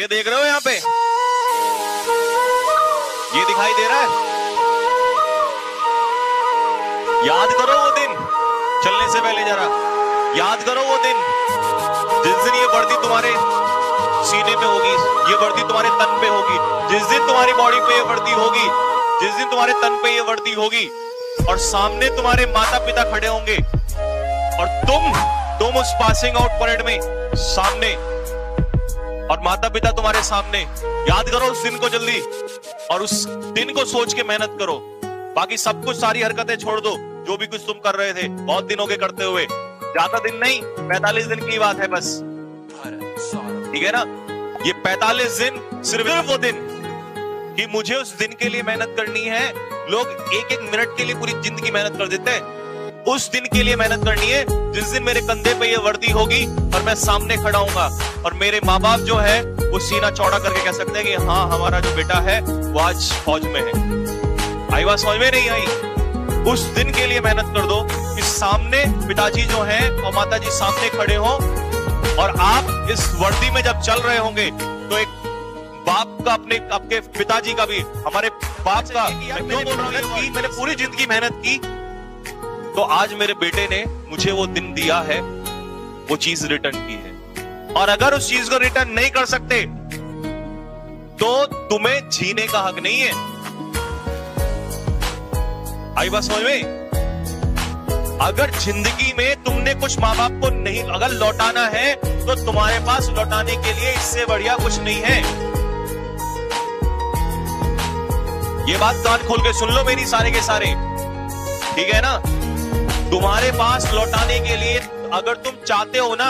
ये देख रहे हो यहाँ पे, ये दिखाई दे रहा है? याद करो वो दिन, चलने से पहले जरा याद करो वो दिन जिस दिन ये वर्दी तुम्हारे सीने पे होगी, ये वर्दी तुम्हारे तन पे होगी, जिस दिन तुम्हारी बॉडी पे ये वर्दी होगी, जिस दिन तुम्हारे तन पे ये वर्दी होगी और सामने तुम्हारे माता पिता खड़े होंगे और तुम उस पासिंग आउट परेड में सामने और माता पिता तुम्हारे सामने। याद करो उस दिन को जल्दी, और उस दिन को सोच के मेहनत करो। बाकी सब कुछ, सारी हरकतें छोड़ दो, जो भी कुछ तुम कर रहे थे बहुत दिन हो गए करते हुए। ज्यादा दिन नहीं, 45 दिन की बात है बस, ठीक है ना? ये 45 दिन सिर्फ वो दिन कि मुझे उस दिन के लिए मेहनत करनी है। लोग एक एक मिनट के लिए पूरी जिंदगी मेहनत कर देते हैं। उस दिन के लिए मेहनत करनी है जिस दिन मेरे कंधे पे ये वर्दी होगी और मैं सामने खड़ा हूंगा और मेरे माँ बाप जो है वो सीना चौड़ा करके कह सकते हैं कि हाँ, हमारा जो बेटा है वो आज फौज में है। आई बात समझ में नहीं आई? उस दिन के लिए मेहनत कर दो कि सामने पिताजी जो हैं और माताजी सामने खड़े हों और आप इस वर्दी में जब चल रहे होंगे तो एक बाप का, अपने आपके पिताजी का भी, हमारे बाप का, मैं क्यों बोल रहा हूं कि मैंने पूरी जिंदगी मेहनत की तो आज मेरे बेटे ने मुझे वो दिन दिया है, वो चीज रिटर्न की है। और अगर उस चीज को रिटर्न नहीं कर सकते तो तुम्हें जीने का हक नहीं है। आई बात समझ में? अगर जिंदगी में तुमने कुछ माँ बाप को नहीं अगर लौटाना है तो तुम्हारे पास लौटाने के लिए इससे बढ़िया कुछ नहीं है। ये बात कान खोल के सुन लो मेरी, सारे के सारे, ठीक है ना? तुम्हारे पास लौटाने के लिए अगर तुम चाहते हो ना,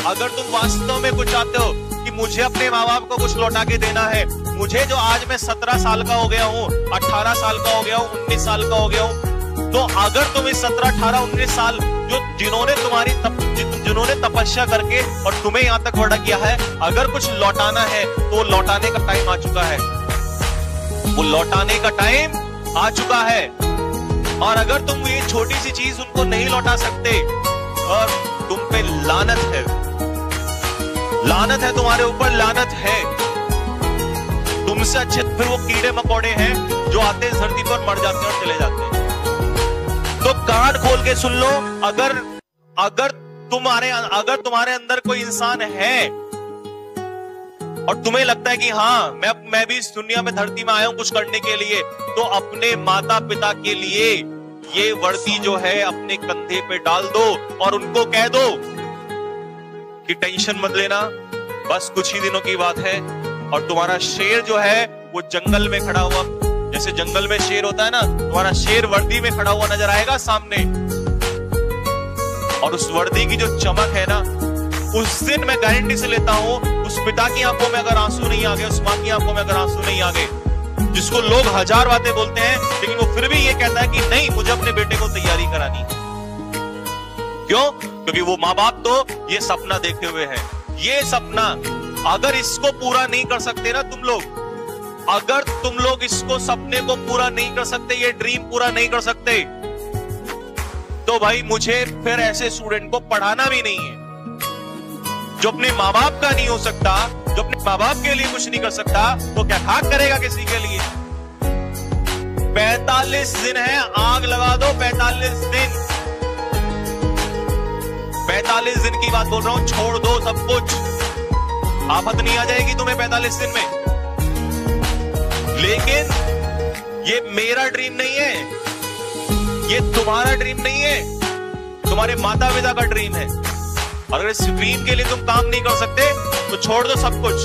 अगर तुम वास्तव में कुछ चाहते हो कि मुझे अपने माँ बाप को कुछ लौटा के देना है, मुझे जो आज मैं 17 साल का हो गया हूँ, 18 साल का हो गया हूँ, 19 साल का हो गया हूँ, तो अगर तुम इस 17, 18, 19 साल जिन्होंने तपस्या करके और तुम्हें यहाँ तक बड़ा किया है, अगर कुछ लौटाना है तो लौटाने का टाइम आ चुका है। वो लौटाने का टाइम आ चुका है। और अगर तुम ये छोटी सी चीज उनको नहीं लौटा सकते और तुम पे लानत है, लानत है तुम्हारे ऊपर, लानत है। तुमसे अच्छे फिर वो कीड़े मकोड़े हैं जो आते हैं धरती पर, मर जाते हैं और चले जाते हैं। तो कान खोल के सुन लो, अगर तुम्हारे अंदर कोई इंसान है और तुम्हें लगता है कि हाँ, मैं भी इस दुनिया में, धरती में आया हूं कुछ करने के लिए, तो अपने माता पिता के लिए ये वर्दी जो है अपने कंधे पे डाल दो और उनको कह दो कि टेंशन मत लेना, बस कुछ ही दिनों की बात है और तुम्हारा शेर जो है वो जंगल में खड़ा हुआ, जैसे जंगल में शेर होता है ना, तुम्हारा शेर वर्दी में खड़ा हुआ नजर आएगा सामने। और उस वर्दी की जो चमक है ना, उस दिन मैं गारंटी से लेता हूं, उस पिता की आंखों में अगर आंसू नहीं आ गए, उस मां की आंखों में अगर आंसू नहीं आ गए, जिसको लोग हजार बातें बोलते हैं लेकिन वो फिर भी ये कहता है कि नहीं, मुझे अपने बेटे को तैयारी करानी। क्यों? क्योंकि वो माँ बाप तो ये सपना देखे हुए हैं। ये सपना अगर इसको पूरा नहीं कर सकते ना तुम लोग, अगर तुम लोग इसको, सपने को पूरा नहीं कर सकते, ये ड्रीम पूरा नहीं कर सकते, तो भाई मुझे फिर ऐसे स्टूडेंट को पढ़ाना भी नहीं है। जो अपने माँ बाप का नहीं हो सकता, जो अपने माँ बाप के लिए कुछ नहीं कर सकता, तो क्या खाक करेगा किसी के लिए? 45 दिन है, आग लगा दो 45 दिन। 45 दिन की बात बोल रहा हूं, छोड़ दो सब कुछ, आफत नहीं आ जाएगी तुम्हें 45 दिन में। लेकिन ये मेरा ड्रीम नहीं है, ये तुम्हारा ड्रीम नहीं है, तुम्हारे माता पिता का ड्रीम है। अगर इस ड्रीम के लिए तुम काम नहीं कर सकते तो छोड़ दो सब कुछ।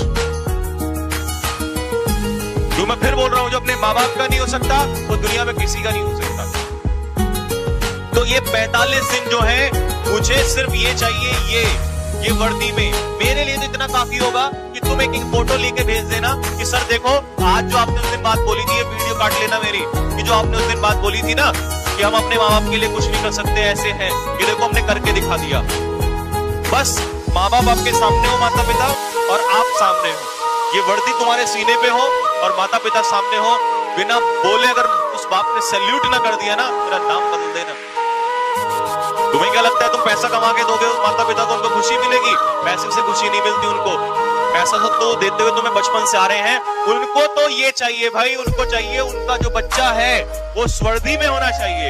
जो मैं फिर बोल रहा हूं, जो अपने माँ बाप का नहीं हो सकता वो दुनिया में किसी का नहीं हो सकता। तो ये 45 दिन जो है, मुझे सिर्फ ये चाहिए, ये वर्दी में मेरे लिए तो इतना काफी होगा कि तुम एक फोटो लेके भेज देना कि सर देखो, आज जो आपने उस दिन बात बोली थी, ये वीडियो काट लेना मेरी, कि जो आपने उस दिन बात बोली थी ना कि हम अपने माँ बाप के लिए कुछ नहीं कर सकते, ऐसे हैं, ये देखो हमने करके दिखा दिया। बस माँ बाप आपके सामने हो, माता पिता, और आप सामने हो, ये वर्दी तुम्हारे सीने पे हो और माता पिता सामने हो, बिना बोले अगर उस बाप ने सैल्यूट ना कर दिया ना, मेरा नाम बदल देना। तुम्हें क्या लगता है तुम पैसा कमा के दोगे माता पिता को, उनको खुशी मिलेगी? पैसे से खुशी नहीं मिलती उनको। पैसा तो देते हुए तुम्हें बचपन से आ रहे हैं, उनको तो ये चाहिए भाई, उनको चाहिए उनका जो बच्चा है वो स्वर्दी में होना चाहिए।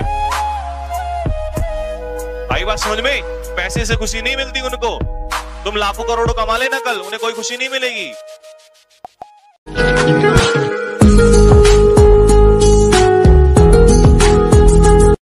आई बात समझ में? पैसे से खुशी नहीं मिलती उनको। तुम लाखों करोड़ों कमा लेना, कल उन्हें कोई खुशी नहीं मिलेगी।